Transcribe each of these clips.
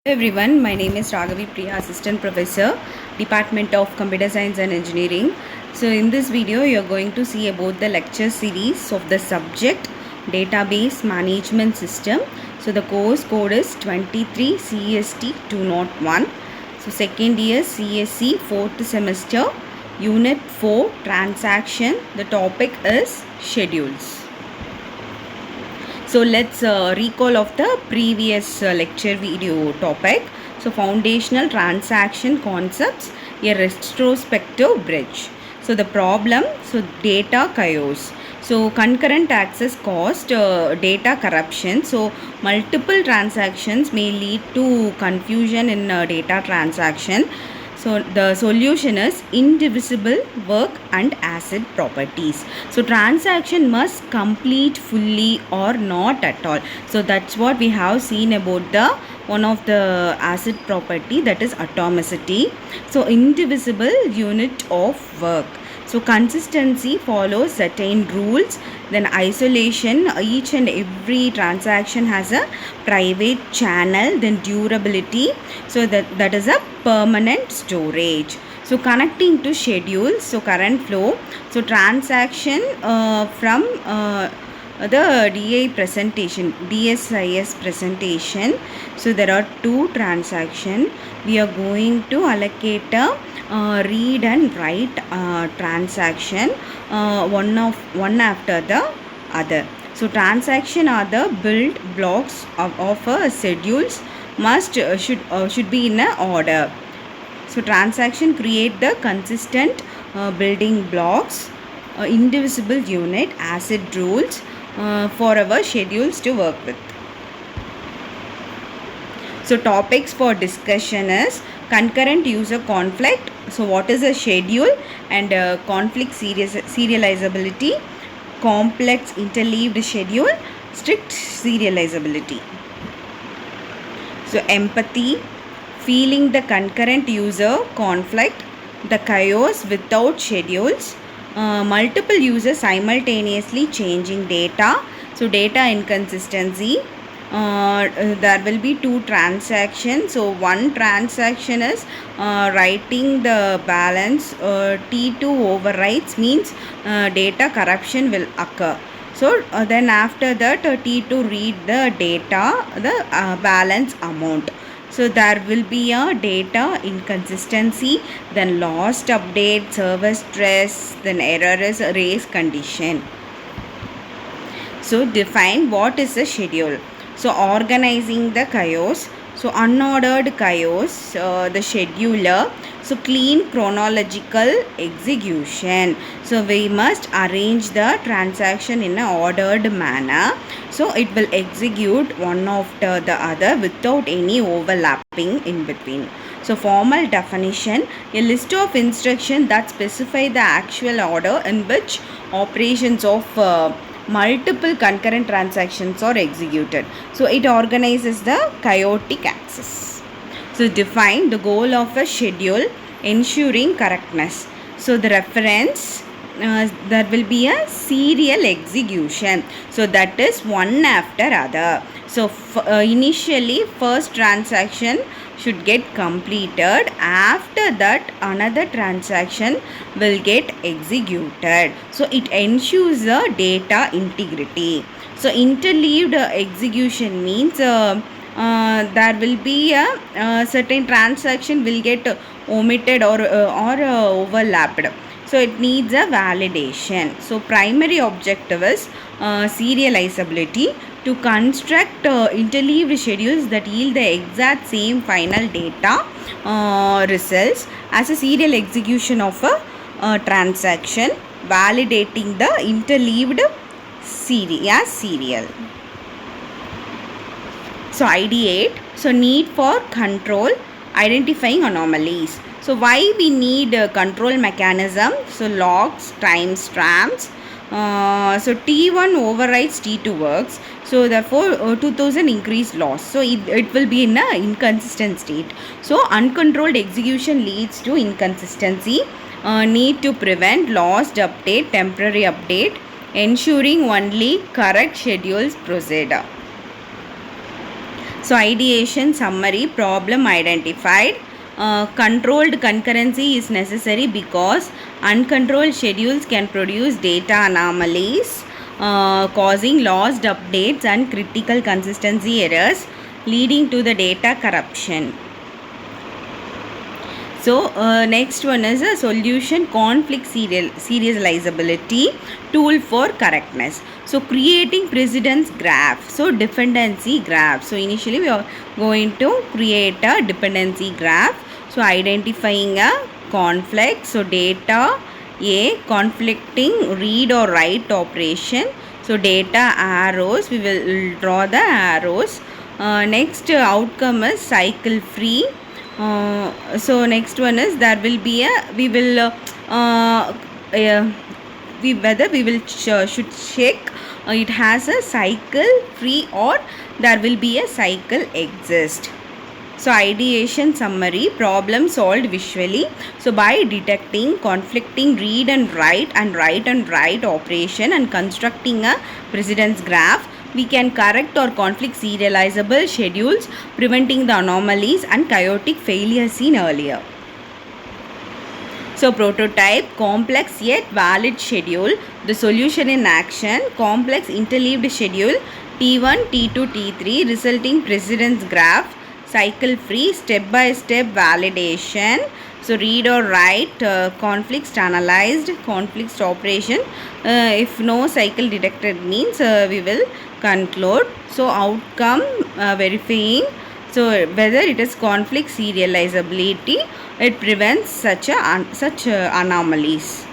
Hello everyone, my name is Raghavi Priya, Assistant Professor, Department of Computer Science and Engineering. So in this video, you are going to see about the lecture series of the subject Database Management System. So the course code is 23 CST 201. So second year CSC 4th semester, Unit 4 Transaction. The topic is Schedules. So let's recall of the previous lecture video topic. So foundational transaction concepts, a retrospective bridge. So the problem, so data chaos. So concurrent access caused data corruption. So multiple transactions may lead to confusion in data transaction. So the solution is indivisible work and asset properties. So transaction must complete fully or not at all. So that's what we have seen about the one of the asset property, that is atomicity. So indivisible unit of work. So consistency follows certain rules. Then isolation, each and every transaction has a private channel. Then durability, so that is a permanent storage. So connecting to schedule, so current flow, so transaction from the DSIS presentation. So there are two transactions. We are going to allocate a read and write transaction, one after the other. So transaction are the build blocks of a schedules should be in a order. So transaction create the consistent building blocks, indivisible unit, asset rules for our schedules to work with. So topics for discussion is concurrent user conflict. So what is a schedule, and conflict serializability, complex interleaved schedule, strict serializability. So empathy, feeling the concurrent user conflict, the chaos without schedules, multiple users simultaneously changing data. So data inconsistency, there will be two transactions. So one transaction is writing the balance, T2 overwrites means data corruption will occur. So then after that T2 read the data, the balance amount. So there will be a data inconsistency, then lost update, server stress, then error is a race condition. So define what is a schedule. So organizing the chaos. So unordered chaos, the scheduler. So clean chronological execution. So we must arrange the transaction in an ordered manner. So it will execute one after the other without any overlapping in between. So formal definition, a list of instructions that specify the actual order in which operations of multiple concurrent transactions are executed. So it organizes the chaotic access. So define the goal of a schedule, ensuring correctness. So the reference, there will be a serial execution. So that is one after other. So initially first transaction should get completed. After that another transaction will get executed. So it ensures the data integrity. So interleaved execution means there will be a certain transaction will get omitted or overlapped. So it needs a validation. So primary objective is serializability, to construct interleaved schedules that yield the exact same final data results as a serial execution of a transaction, validating the interleaved serial. So ideate, so need for control, identifying anomalies. So why we need a control mechanism? So logs, timestamps. So T1 overrides T2 works. So therefore 2000 increased loss. So it will be in an inconsistent state. So uncontrolled execution leads to inconsistency. Need to prevent lost update, temporary update, ensuring only correct schedules proceed. So ideation summary, problem identified. Controlled concurrency is necessary because uncontrolled schedules can produce data anomalies, causing lost updates and critical consistency errors, leading to the data corruption. So next one is a solution conflict serializability tool for correctness. So creating precedence graph. So dependency graph. So initially we are going to create a dependency graph. So identifying a conflict. So data A, conflicting read or write operation. So data arrows, we will draw the arrows. Next outcome is cycle free. So next one is there will be a whether we will should check it has a cycle free or there will be a cycle exist. So ideation summary, problem solved visually. So by detecting conflicting read and write operation and constructing a precedence graph, we can correct or conflict serializable schedules, preventing the anomalies and chaotic failures seen earlier. So prototype, complex yet valid schedule. The solution in action, complex interleaved schedule T1, T2, T3 resulting precedence graph, cycle free, step by step validation. So read or write, conflicts analyzed, conflicts operation. If no cycle detected means we will conclude. So outcome verifying. So whether it is conflict serializability, it prevents such anomalies.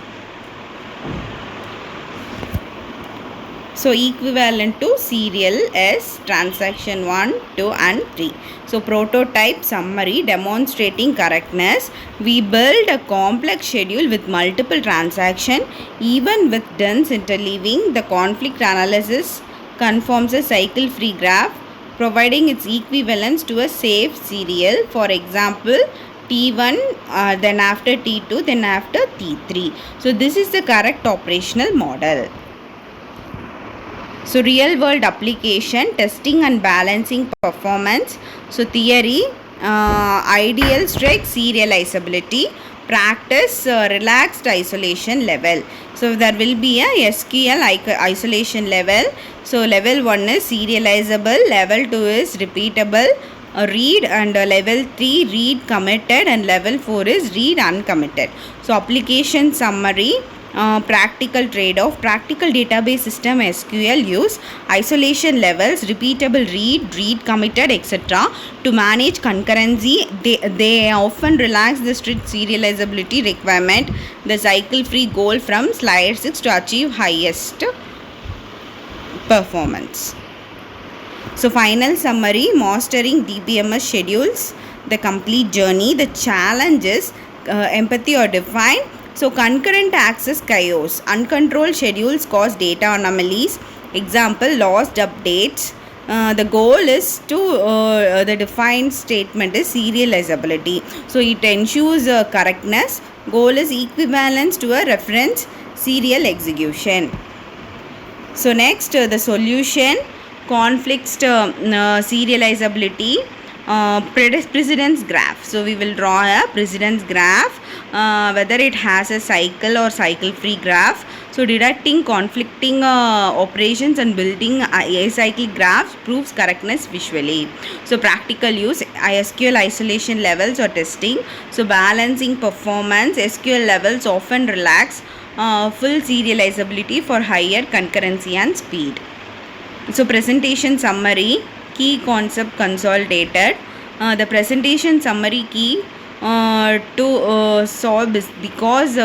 So equivalent to serial is transaction 1, 2 and 3. So prototype summary demonstrating correctness. We build a complex schedule with multiple transactions. Even with dense interleaving, the conflict analysis conforms a cycle free graph, providing its equivalence to a safe serial. For example, T1, then after T2, then after T3. So this is the correct operational model. So real world application, testing and balancing performance. So theory, ideal strict serializability, practice relaxed isolation level. So there will be a SQL isolation level. So level 1 is serializable, level 2 is repeatable, read, and level 3 read committed, and level 4 is read uncommitted. So application summary, practical trade-off, practical database system SQL use isolation levels, repeatable read committed, etc. To manage concurrency, they often relax the strict serializability requirement, the cycle free goal from slide 6 to achieve highest performance. So final summary, mastering DBMS schedules, the complete journey, the challenges, empathy or define. So concurrent access chaos, uncontrolled schedules cause data anomalies, example lost updates. The goal is to the defined statement is serializability, so it ensures correctness. Goal is equivalence to a reference serial execution. So next the solution, conflicts serializability, precedence graph. So we will draw a precedence graph, whether it has a cycle or cycle free graph. So deducting conflicting operations and building acyclic graphs proves correctness visually. So practical use, SQL isolation levels or testing. So balancing performance, SQL levels often relax full serializability for higher concurrency and speed. So presentation summary, key concept consolidated. The presentation summary key to solve is because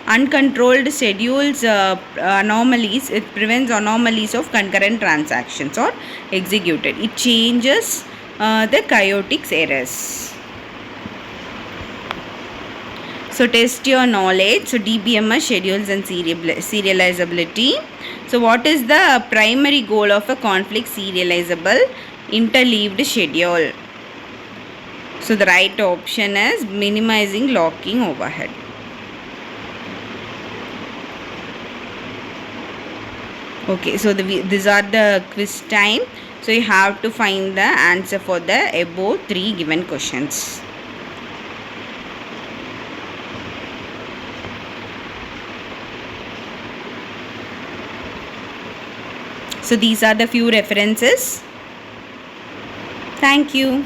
uncontrolled schedules anomalies, it prevents anomalies of concurrent transactions or executed. It changes the chaotic errors. So test your knowledge. So DBMS schedules and serializability. So what is the primary goal of a conflict serializable interleaved schedule? So the right option is minimizing locking overhead. Okay, so these are the quiz time. So you have to find the answer for the above 3 given questions. So these are the few references. Thank you.